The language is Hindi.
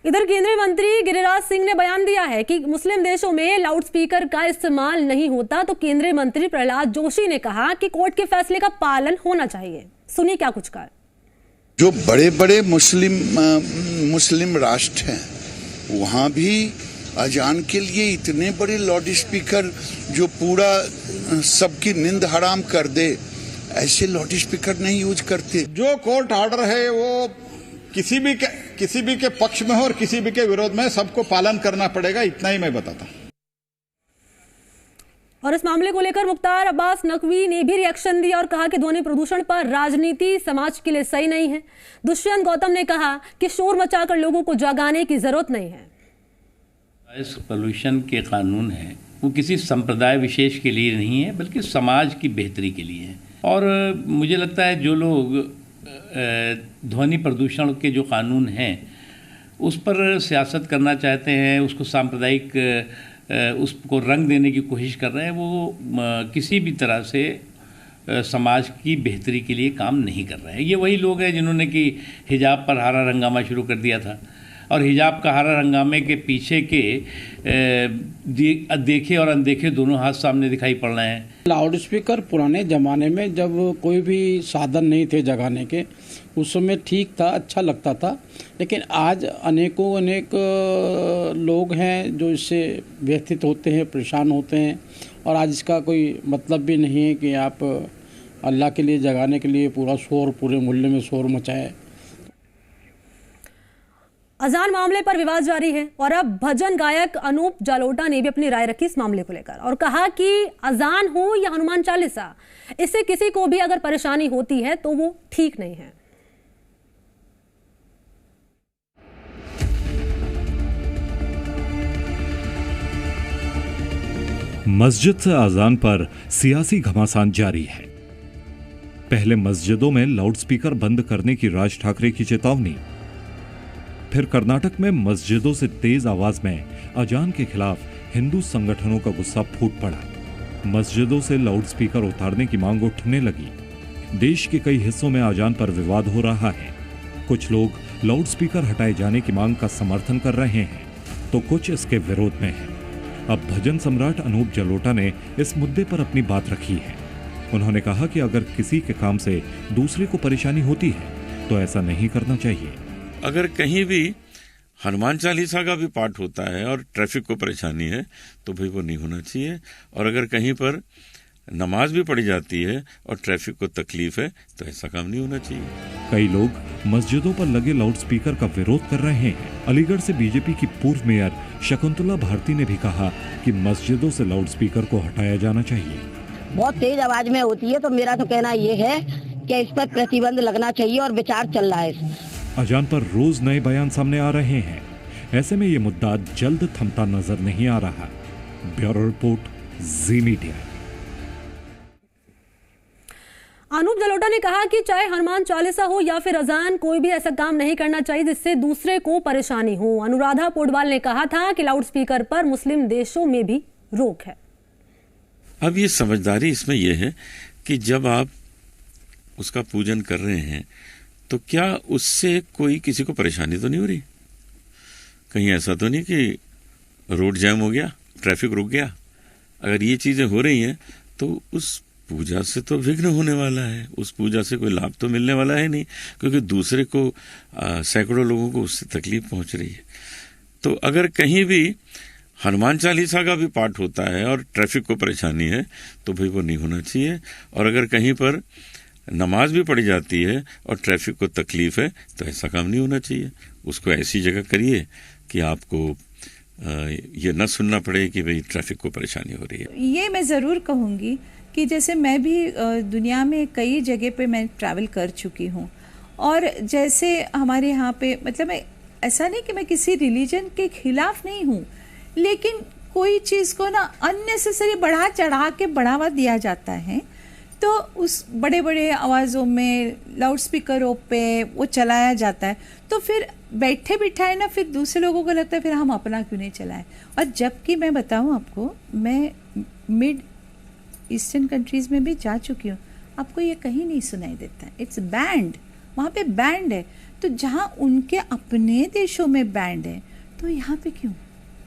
इधर केंद्रीय मंत्री गिरिराज सिंह ने बयान दिया है कि मुस्लिम देशों में लाउडस्पीकर का इस्तेमाल नहीं होता, तो केंद्रीय मंत्री प्रहलाद जोशी ने कहा कि कोर्ट के फैसले का पालन होना चाहिए। सुनिए क्या कुछ कहा। जो बड़े बड़े मुस्लिम राष्ट्र हैं वहां भी अजान के लिए इतने बड़े लाउड स्पीकर जो पूरा सबकी नींद हराम कर दे, ऐसे लाउड स्पीकर नहीं यूज करते। जो कोर्ट ऑर्डर है वो किसी भी के पक्ष में हो और किसी भी के विरोध में सबको पालन करना पड़ेगा, इतना ही मैं बताता हूं। और इस मामले को लेकर मुख्तार अब्बास नकवी ने भी रिएक्शन दिया और कहा कि ध्वनि प्रदूषण पर राजनीति समाज के लिए सही नहीं है। दुष्यंत गौतम ने कहा कि शोर मचाकर लोगों को जगाने की जरूरत नहीं है। नॉइस पोल्यूशन के कानून है वो किसी संप्रदाय विशेष के लिए नहीं है, बल्कि समाज की बेहतरी के लिए है। और मुझे लगता है जो लोग ध्वनि प्रदूषण के जो कानून हैं उस पर सियासत करना चाहते हैं, उसको सांप्रदायिक उसको रंग देने की कोशिश कर रहे हैं, वो किसी भी तरह से समाज की बेहतरी के लिए काम नहीं कर रहे हैं। ये वही लोग हैं जिन्होंने कि हिजाब पर हारा हंगामा शुरू कर दिया था और हिजाब का हारा हंगामे के पीछे के देखे और अनदेखे दोनों हाथ सामने दिखाई पड़ रहे हैं। लाउड स्पीकर पुराने ज़माने में जब कोई भी साधन नहीं थे जगाने के, उस समय ठीक था, अच्छा लगता था। लेकिन आज अनेक लोग हैं जो इससे व्यथित होते हैं, परेशान होते हैं और आज इसका कोई मतलब भी नहीं है कि आप अल्लाह के लिए जगाने के लिए पूरे मोहल्ले में शोर मचाए। अजान मामले पर विवाद जारी है और अब भजन गायक अनूप जालोटा ने भी अपनी राय रखी इस मामले को लेकर और कहा कि अजान हो या हनुमान चालीसा, इससे किसी को भी अगर परेशानी होती है तो वो ठीक नहीं है। मस्जिद से अजान पर सियासी घमासान जारी है। पहले मस्जिदों में लाउडस्पीकर बंद करने की राज ठाकरे की चेतावनी, फिर कर्नाटक में मस्जिदों से तेज आवाज में अजान के खिलाफ हिंदू संगठनों का गुस्सा फूट पड़ा। मस्जिदों से लाउडस्पीकर उतारने की मांग उठने लगी। देश के कई हिस्सों में अजान पर विवाद हो रहा है। कुछ लोग लाउडस्पीकर हटाए जाने की मांग का समर्थन कर रहे हैं तो कुछ इसके विरोध में हैं। अब भजन सम्राट अनूप जलोटा ने इस मुद्दे पर अपनी बात रखी है। उन्होंने कहा कि अगर किसी के काम से दूसरे को परेशानी होती है तो ऐसा नहीं करना चाहिए। अगर कहीं भी हनुमान चालीसा का भी पाठ होता है और ट्रैफिक को परेशानी है तो भाई वो नहीं होना चाहिए। और अगर कहीं पर नमाज भी पढ़ी जाती है और ट्रैफिक को तकलीफ है तो ऐसा काम नहीं होना चाहिए। कई लोग मस्जिदों पर लगे लाउडस्पीकर का विरोध कर रहे हैं। अलीगढ़ से बीजेपी की पूर्व मेयर शकुंतला भारती ने भी कहा कि मस्जिदों से लाउडस्पीकर को हटाया जाना चाहिए। बहुत तेज आवाज में होती है तो मेरा तो कहना ये है कि इस पर प्रतिबंध लगना चाहिए और विचार चल रहा है। अजान पर रोज नए बयान सामने आ रहे हैं, ऐसे में ये मुद्दा जल्द थमता नजर नहीं आ रहा। ब्यूरो रिपोर्ट, जी मीडिया। अनूप जलोटा ने कहा कि चाहे हनुमान चालीसा हो या फिर अजान, कोई भी ऐसा काम नहीं करना चाहिए जिससे दूसरे को परेशानी हो। अनुराधा पोडवाल ने कहा था कि लाउडस्पीकर पर मुस्लिम देशों में भी रोक है। अब ये समझदारी इसमें यह है कि जब आप उसका पूजन कर रहे हैं तो क्या उससे कोई किसी को परेशानी तो नहीं हो रही? कहीं ऐसा तो नहीं कि रोड जैम हो गया, ट्रैफिक रुक गया? अगर ये चीजें हो रही हैं तो उस पूजा से तो विघ्न होने वाला है, उस पूजा से कोई लाभ तो मिलने वाला है नहीं, क्योंकि दूसरे को सैकड़ों लोगों को उससे तकलीफ पहुंच रही है। तो अगर कहीं भी हनुमान चालीसा का भी पाठ होता है और ट्रैफिक को परेशानी है तो भाई वो नहीं होना चाहिए। और अगर कहीं पर नमाज भी पढ़ी जाती है और ट्रैफिक को तकलीफ है तो ऐसा काम नहीं होना चाहिए। उसको ऐसी जगह करिए कि आपको ये न सुनना पड़े कि भाई ट्रैफिक को परेशानी हो रही है। ये मैं ज़रूर कहूँगी कि जैसे मैं भी दुनिया में कई जगह पे मैं ट्रैवल कर चुकी हूँ और जैसे हमारे यहाँ पे मतलब ऐसा नहीं कि मैं किसी रिलीजन के खिलाफ नहीं हूँ, लेकिन कोई चीज़ को ना अननेसेसरी बढ़ा चढ़ा के बढ़ावा दिया जाता है तो उस बड़े बड़े आवाज़ों में लाउड स्पीकरों पे वो चलाया जाता है तो फिर बैठे बिठाए ना फिर दूसरे लोगों को लगता है फिर हम अपना क्यों नहीं चलाएं। और जबकि मैं बताऊं आपको, मैं मिड ईस्टर्न कंट्रीज़ में भी जा चुकी हूँ, आपको ये कहीं नहीं सुनाई देता है। इट्स बैंड, वहाँ पे बैंड है। तो जहाँ उनके अपने देशों में बैंड है तो यहाँ पे क्यों?